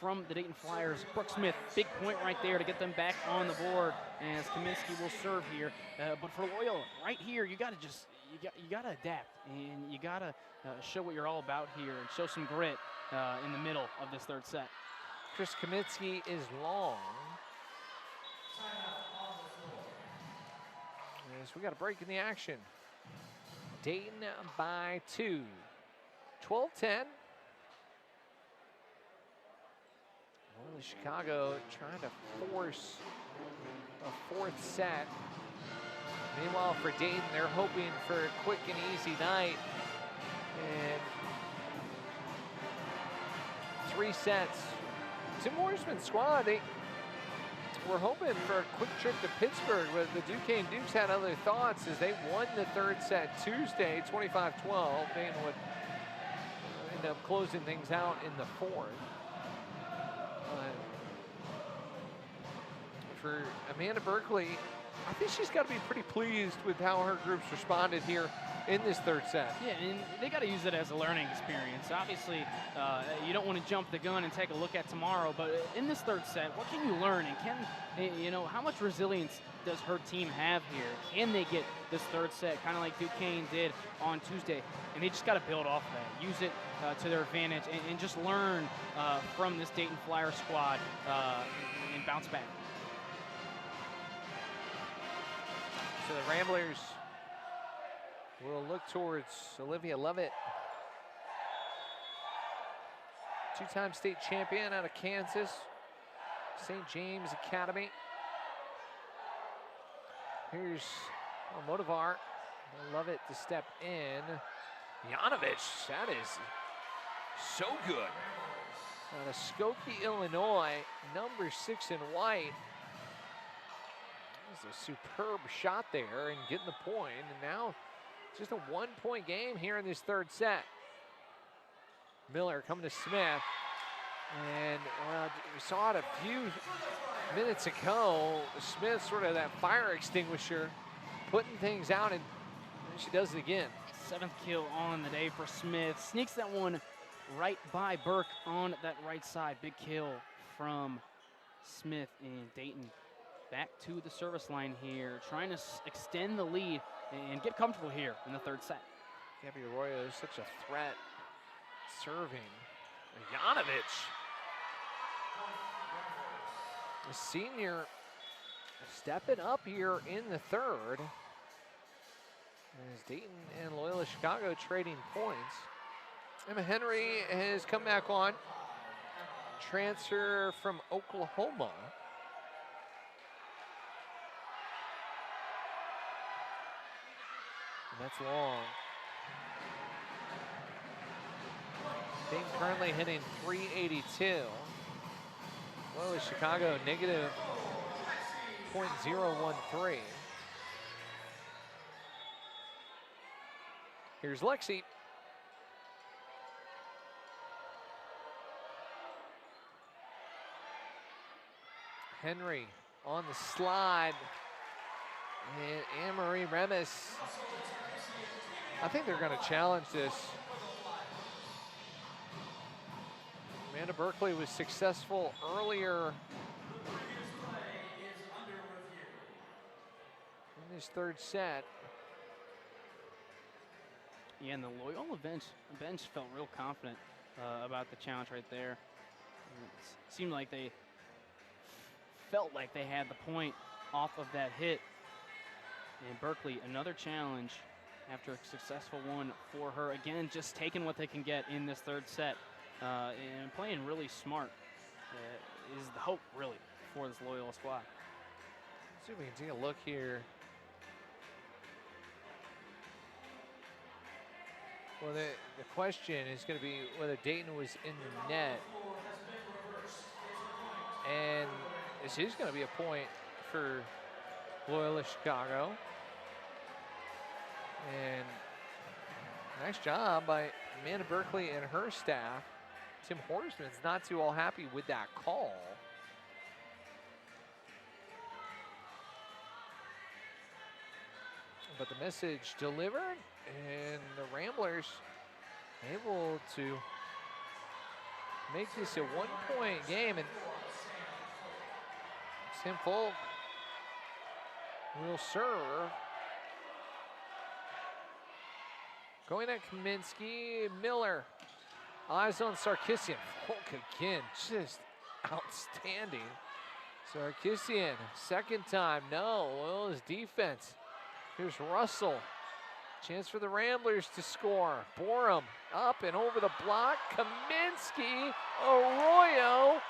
from the Dayton Flyers. Brooke Smith, big point right there to get them back on the board, as Kaminsky will serve here. But for Loyola, right here, you got to adapt, and you got to show what you're all about here and show some grit in the middle of this third set.
Chris Kaminsky is long. As we got a break in the action. Dayton by 2. 12-10. Loyola Chicago trying to force a fourth set. Meanwhile, for Dayton, they're hoping for a quick and easy night. And 3 sets. Tim Orsman's squad, they were hoping for a quick trip to Pittsburgh, but the Duquesne Dukes had other thoughts as they won the third set Tuesday, 25-12. Dayton would end up closing things out in the fourth. For Amanda Berkeley, I think she's got to be pretty pleased with how her groups responded here in this third set.
Yeah, and they got to use it as a learning experience. Obviously, you don't want to jump the gun and take a look at tomorrow, but in this third set, what can you learn? And how much resilience does her team have here? Can they get this third set, kind of like Duquesne did on Tuesday? And they just got to build off that, use it to their advantage, and just learn from this Dayton Flyer squad and bounce back.
So the Ramblers will look towards Olivia Lovett. Two-time state champion out of Kansas, St. James Academy. Here's Motivar. Lovett to step in. Yanovich, that is so good. Out of Skokie, Illinois, number 6 in white. That was a superb shot there and getting the point. And now just a 1-point game here in this third set. Miller coming to Smith. And we saw it a few minutes ago. Smith sort of that fire extinguisher, putting things out, and she does it again.
7th kill on the day for Smith. Sneaks that one right by Burke on that right side. Big kill from Smith, and Dayton back to the service line here, trying to extend the lead and get comfortable here in the third set.
Gabby Arroyo is such a threat serving. Yanovich, the senior, stepping up here in the third. As Dayton and Loyola Chicago trading points. Emma Henry has come back on. Transfer from Oklahoma. And that's long. Dayton currently hitting .382. Loyola Chicago negative .013. Here's Lexi. Henry on the slide. And Anne-Marie Remis. I think they're going to challenge this. Amanda Berkeley was successful earlier in this third set.
Yeah, and the Loyola bench felt real confident about the challenge right there. It seemed like they felt like they had the point off of that hit. And Berkeley, another challenge after a successful one for her. Again, just taking what they can get in this third set and playing really smart is the hope, really, for this Loyola squad.
Let's see if we can take a look here. Well, the question is going to be whether Dayton was in the net. And this is going to be a point for Loyola Chicago. And nice job by Amanda Berkeley and her staff. Tim Horsman's not too all happy with that call. But the message delivered, and the Ramblers able to make this a 1-point game. And Tim Folk will serve. Going at Kaminsky, Miller. Eyes on Sarkisian. Folk again, just outstanding. Sarkisian, second time, no. Well, his defense. Here's Russell. Chance for the Ramblers to score. Borum up and over the block. Kaminsky, Arroyo.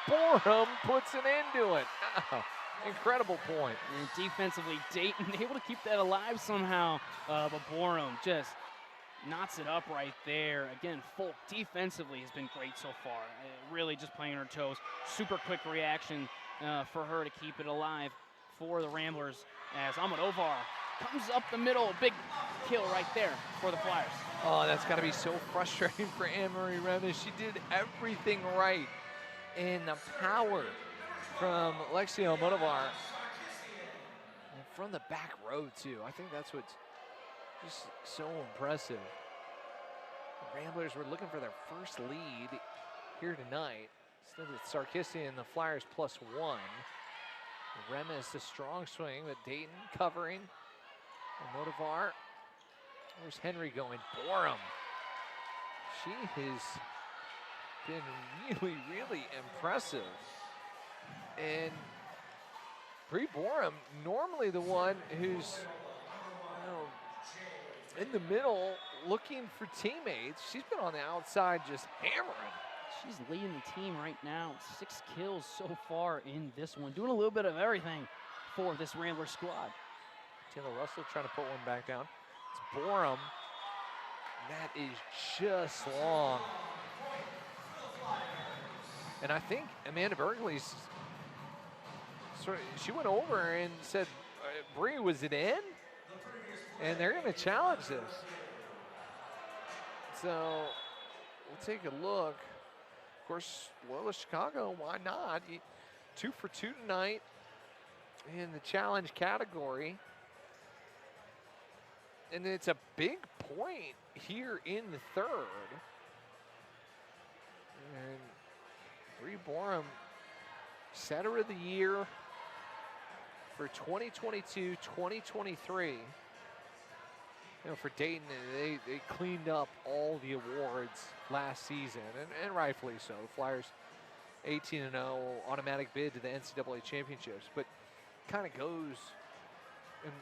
Borum puts an end to it. Wow. Incredible point.
And defensively, Dayton able to keep that alive somehow. But Borum just knots it up right there. Again, Folk defensively has been great so far. Really just playing her toes. Super quick reaction for her to keep it alive for the Ramblers as Almodovar comes up the middle. Big kill right there for the Flyers.
Oh, that's got to be so frustrating for Anne-Marie Remis. She did everything right. And the power from Lexi Almodovar. And from the back row, too. I think that's what's just so impressive. The Ramblers were looking for their first lead here tonight. Instead it's Sarkisian and the Flyers +1. Remis, a strong swing, but Dayton covering. Almodovar. Where's Henry going? Borum. She has been really, really impressive. And Bree Borum, normally the one who's in the middle looking for teammates. She's been on the outside just hammering.
She's leading the team right now. 6 kills so far in this one. Doing a little bit of everything for this Rambler squad.
Taylor Russell trying to put one back down. It's Borum. That is just long. And I think Amanda Berkeley's she went over and said, Bree, was it in? And they're going to challenge this. So we'll take a look. Of course, Loyola Chicago, why not? 2 for 2 tonight in the challenge category. And it's a big point here in the third. And Bree Borum, setter of the year for 2022-2023. You know, for Dayton, they cleaned up all the awards last season, and rightfully so. The Flyers 18-0, automatic bid to the NCAA championships, but kind of goes and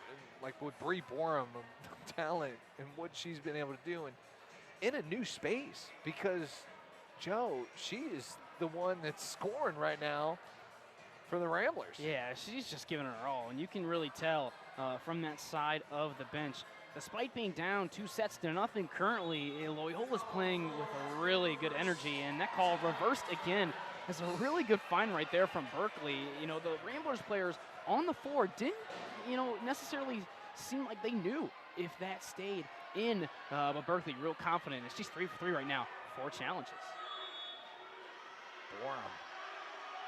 like with Bree Borum, talent and what she's been able to do, and in a new space, because Joe, she is the one that's scoring right now for the Ramblers.
Yeah, she's just giving her all, and you can really tell from that side of the bench. Despite being down 2-0 currently, Loyola's playing with a really good energy, and that call reversed again. That's a really good find right there from Berkeley. You know, the Ramblers players on the floor didn't, necessarily seem like they knew if that stayed in, but Berkeley real confident. She's 3 for 3 right now, 4 challenges.
Borum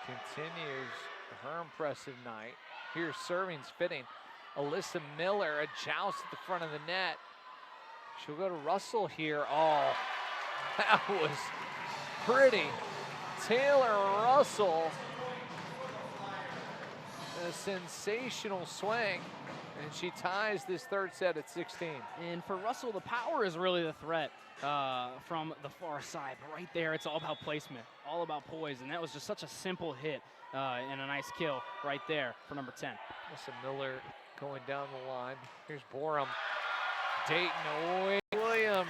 continues her impressive night. Here's servings fitting. Alyssa Miller, a joust at the front of the net. She'll go to Russell here. Oh, that was pretty. Taylor Russell, a sensational swing, and she ties this third set at 16.
And for Russell, the power is really the threat from the far side. But right there, it's all about placement, all about poise, and that was just such a simple hit and a nice kill right there for number 10.
Alyssa Miller going down the line. Here's Borum. Dayton Williams.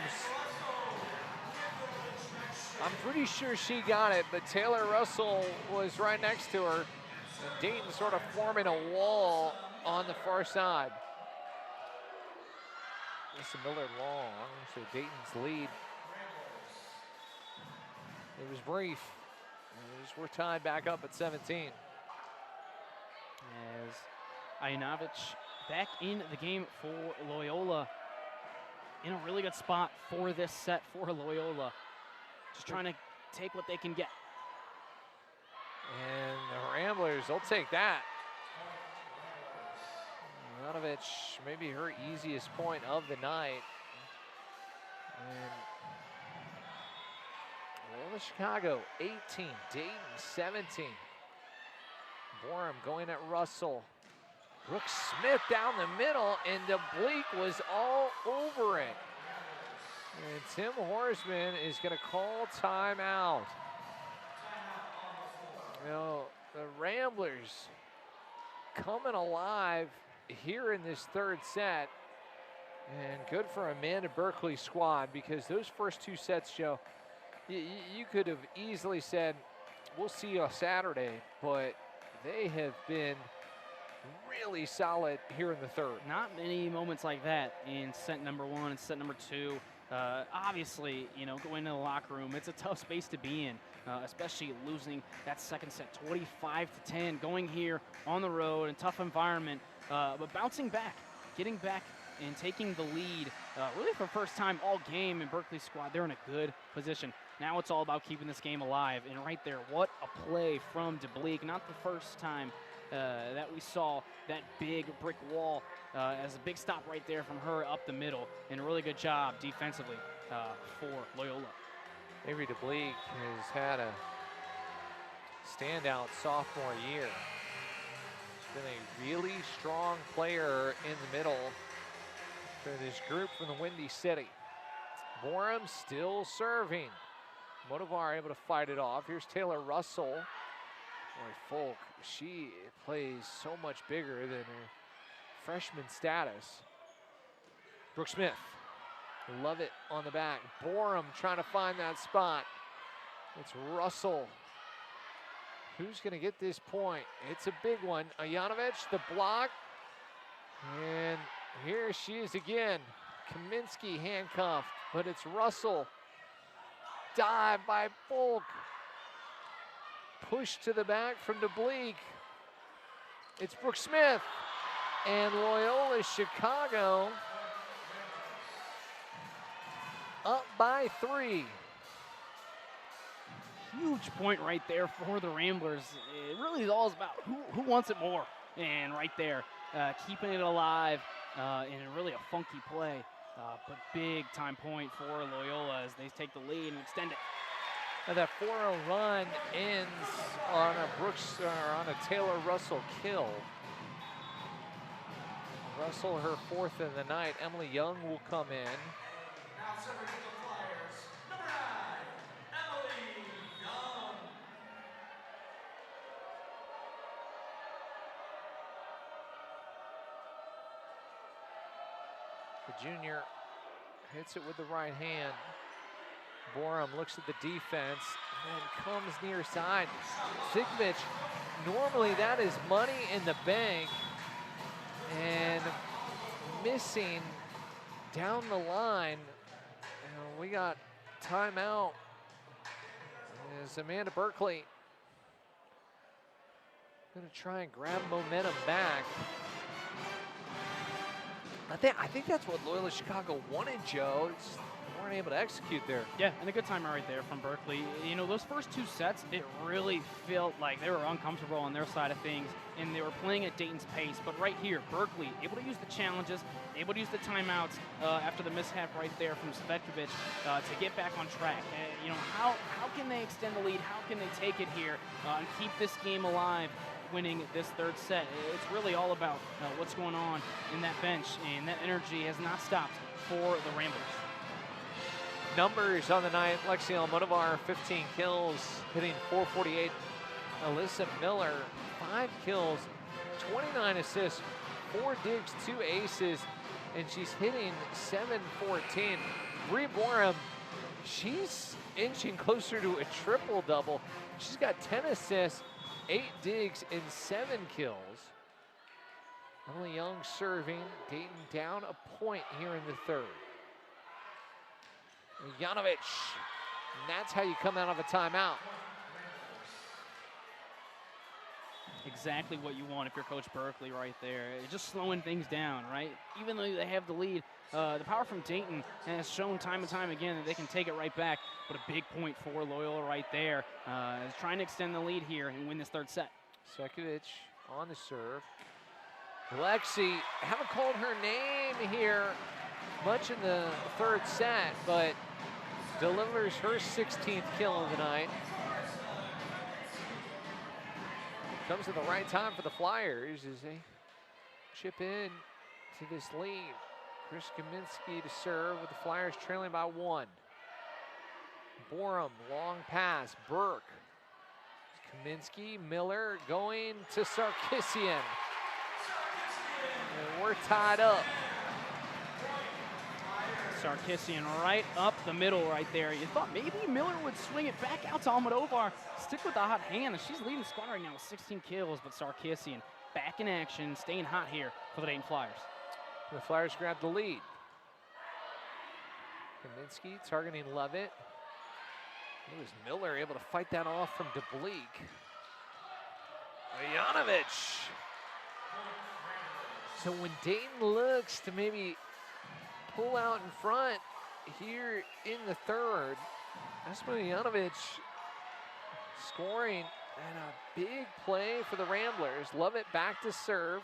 I'm pretty sure she got it, but Taylor Russell was right next to her. And Dayton sort of forming a wall on the far side. Alyssa Miller long, so Dayton's lead. It was brief. We're tied back up at 17.
As Ajanovich back in the game for Loyola. In a really good spot for this set for Loyola. Just trying to take what they can get.
And the Ramblers, they'll take that. Ajanovich, maybe her easiest point of the night. And Loyola Chicago, 18, Dayton, 17. Borum going at Russell. Brooke Smith down the middle, and DeBleek was all over it. And Tim Horsman is going to call timeout. You know, the Ramblers coming alive here in this third set. And good for Amanda Berkeley's squad, because those first 2 sets, Joe, you could have easily said, we'll see you on Saturday, but they have been really solid here in the third.
Not many moments like that in set number 1 and set number 2. Obviously, going into the locker room, it's a tough space to be in, especially losing that second set 25-10, going here on the road in a tough environment, but bouncing back, getting back and taking the lead really for the first time all game in Berkeley's squad. They're in a good position. Now it's all about keeping this game alive, and right there, what a play from DeBleek. Not the first time that we saw that big brick wall as a big stop right there from her up the middle, and a really good job defensively for Loyola.
Avery DeBleek has had a standout sophomore year. She's been a really strong player in the middle for this group from the Windy City. Borum still serving. Motivar able to fight it off. Here's Taylor Russell. Boy, Folk, she plays so much bigger than her freshman status. Brooke Smith Love it on the back. Borum trying to find that spot. It's Russell. Who's going to get this point? It's a big one. Ajanovic, the block. And here she is again. Kaminsky handcuffed, but it's Russell. Dive by Folk. Push to the back from DeBleek. It's Brooke Smith. And Loyola Chicago up by 3.
Huge point right there for the Ramblers. It really is all about who wants it more. And right there, keeping it alive in really a funky play. But big time point for Loyola as they take the lead and extend it.
Now that 4-0 run ends on a Brooks or on a Taylor Russell kill. Russell, her 4th of the night. Emily Young will come in.
Now serving the Flyers, number 9, Emily Young.
The junior hits it with the right hand. Borum looks at the defense and comes near side. Sigmich, normally that is money in the bank. And missing down the line. And we got timeout as Amanda Berkeley gonna try and grab momentum back. I think that's what Loyola Chicago wanted, Joe. Just weren't able to execute there.
Yeah, and a good timer right there from Berkeley. You know, those first 2 sets, it really felt like they were uncomfortable on their side of things, and they were playing at Dayton's pace. But right here, Berkeley able to use the challenges, able to use the timeouts after the mishap right there from Svetkovic to get back on track. You know, how can they extend the lead? How can they take it here and keep this game alive? Winning this 3rd set. It's really all about what's going on in that bench, and that energy has not stopped for the Ramblers.
Numbers on the night: Lexi Almodovar, 15 kills, hitting .448. Alyssa Miller, 5 kills, 29 assists, 4 digs, 2 aces, and she's hitting .714. Bree Borum, she's inching closer to a triple-double. She's got 10 assists, 8 digs, and 7 kills. Emily Young serving. Dayton down a point here in the 3rd. Janovic, and that's how you come out of a timeout.
Exactly what you want if you're Coach Berkeley right there. It's just slowing things down, right? Even though they have the lead, the power from Dayton has shown time and time again that they can take it right back. But a big point for Loyola right there. Is trying to extend the lead here and win this 3rd set.
Sekulic on the serve. Lexi, haven't called her name here much in the 3rd set, but delivers her 16th kill of the night. Comes at the right time for the Flyers as they chip in to this lead. Chris Kaminsky to serve with the Flyers trailing by 1. Borum, long pass, Burke. Kaminsky, Miller going to Sarkisian. And we're tied up.
Sarkisian right up the middle right there. You thought maybe Miller would swing it back out to Almodovar. Stick with the hot hand, and she's leading the squad right now with 16 kills, but Sarkisian back in action, staying hot here for the Dayton Flyers.
The Flyers grab the lead. Kaminsky targeting Levitt. It was Miller able to fight that off from DeBleek. Janovic. So when Dayton looks to maybe pull out in front here in the 3rd, that's when Janovic scoring, and a big play for the Ramblers. Levitt back to serve.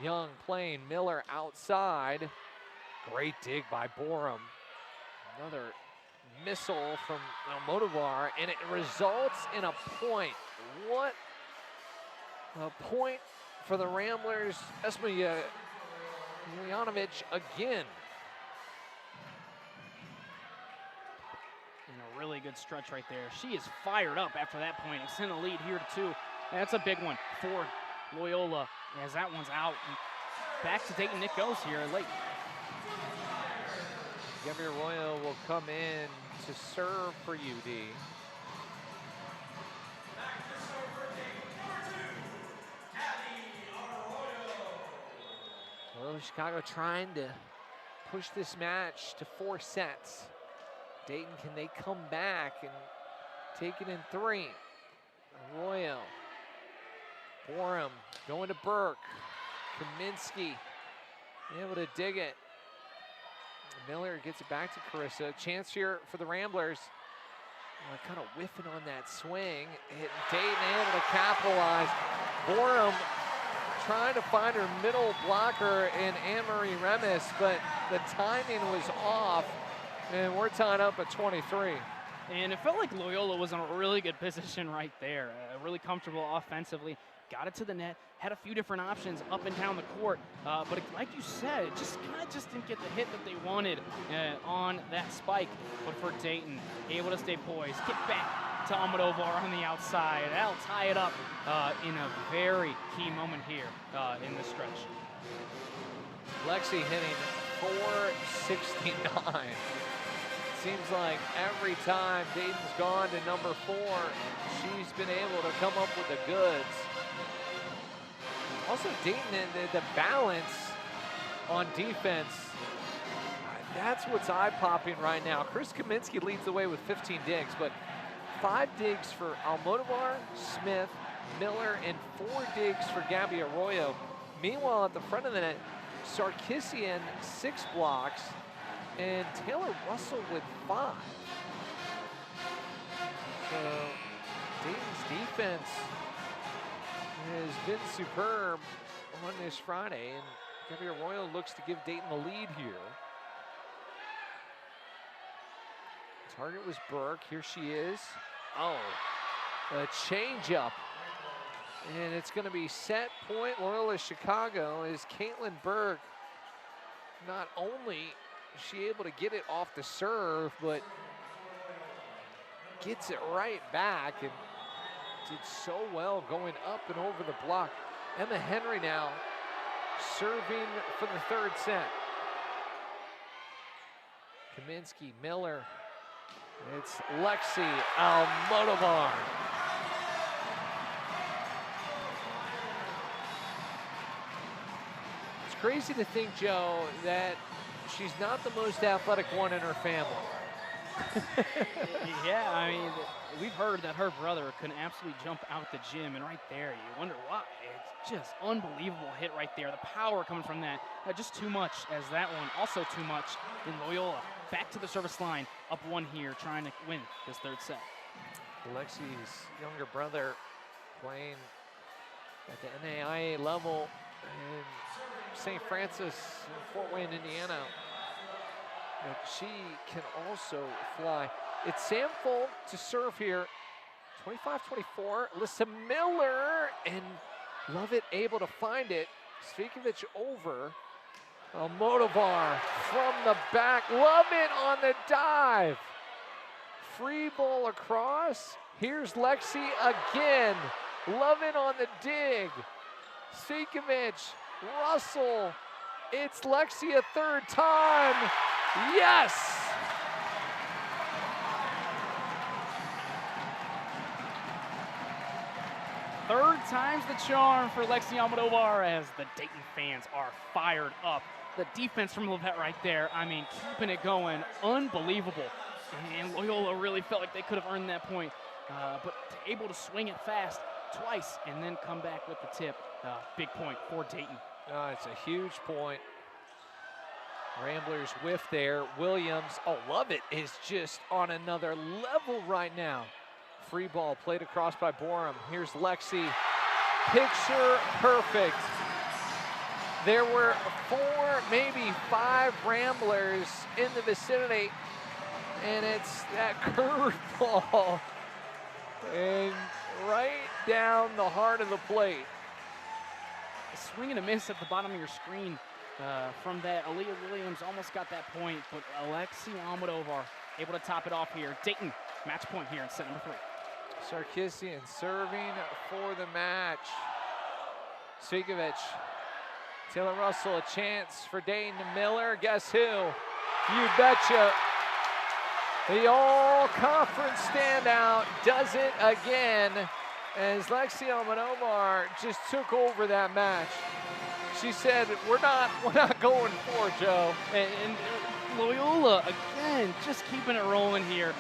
Young playing Miller outside. Great dig by Borum. Another missile from Almodovar, and it results in a point. What a point for the Ramblers. Esma Janovic again.
And a really good stretch right there. She is fired up after that point. Extend the lead here to 2. And that's a big one for Loyola as that one's out. And back to Dayton it goes here late.
Gabby Arroyo will come in to serve for UD.
Back to serve for Dayton, number 2, Gabby Arroyo.
Loyola Chicago trying to push this match to 4 sets. Dayton, can they come back and take it in 3? Arroyo. Borum going to Burke. Kaminsky able to dig it. Miller gets it back to Carissa. Chance here for the Ramblers. Kind of whiffing on that swing. Dayton able to capitalize. Borum trying to find her middle blocker in Anne-Marie Remis, but the timing was off, and we're tied up at 23.
And it felt like Loyola was in a really good position right there. Really comfortable offensively. Got it to the net, had a few different options up and down the court, but like you said, it just didn't get the hit that they wanted on that spike. But for Dayton, able to stay poised, get back to Almodovar on the outside. That'll tie it up in a very key moment here in this stretch.
Lexi hitting 469. Seems like every time Dayton's gone to number 4, she's been able to come up with the goods. Also, Dayton, the balance on defense, that's what's eye-popping right now. Chris Kaminsky leads the way with 15 digs, but 5 digs for Almodovar, Smith, Miller, and 4 digs for Gabby Arroyo. Meanwhile, at the front of the net, Sarkisian 6 blocks, and Taylor Russell with 5. So Dayton's defense has been superb on this Friday, and Gabby Arroyo looks to give Dayton the lead here. Target was Burke. Here she is. Oh, a changeup. And it's going to be set point Loyola Chicago as Caitlin Burke, not only is she able to get it off the serve, but gets it right back and did so well going up and over the block. Emma Henry now serving for the 3rd set. Kaminsky, Miller. It's Lexi Almodovar. It's crazy to think, Joe, that she's not the most athletic one in her family.
Yeah, I mean, we've heard that her brother can absolutely jump out the gym, and right there, you wonder why. It's just unbelievable hit right there. The power coming from that, just too much as that one. Also too much in Loyola. Back to the service line, up 1 here, trying to win this 3rd set.
Alexi's younger brother playing at the NAIA level in St. Francis in Fort Wayne, Indiana. But she can also fly. It's Sam Folk to serve here. 25-24, Alyssa Miller, and Lovett able to find it. Svikovic over. Almodovar from the back. Lovett on the dive. Free ball across. Here's Lexi again. Lovett on the dig. Svikovic, Russell. It's Lexi a 3rd time. Yes!
Third time's the charm for Lexi Almodovar as the Dayton fans are fired up. The defense from Lovett right there, I mean, keeping it going, unbelievable. And Loyola really felt like they could have earned that point, but able to swing it fast twice and then come back with the tip. Big point for Dayton.
It's a huge point. Ramblers whiff there. Williams, Lovett is just on another level right now. Free ball played across by Borum. Here's Lexi. Picture perfect. There were 4, maybe 5 Ramblers in the vicinity, and it's that curveball and right down the heart of the plate.
Swing and a miss at the bottom of your screen from that. Aaliyah Williams almost got that point, but Alexi Almodovar able to top it off here. Dayton, match point here in set number 3.
Sarkisian serving for the match. Svikovic. Taylor Russell, a chance for Dayton. Miller, guess who? You betcha. The all-conference standout does it again as Lexi Almodovar just took over that match. She said, we're not going for it, Joe.
And Loyola, again, just keeping it rolling here.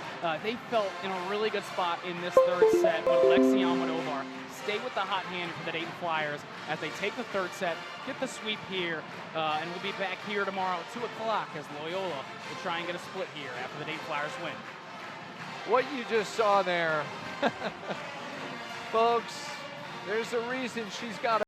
They felt in a really good spot in this third set, but Lexi Almodovar stay with the hot hand for the Dayton Flyers as they take the third set, get the sweep here, and we'll be back here tomorrow at 2 o'clock as Loyola will try and get a split here after the Dayton Flyers win.
What you just saw there, folks, there's a reason she's got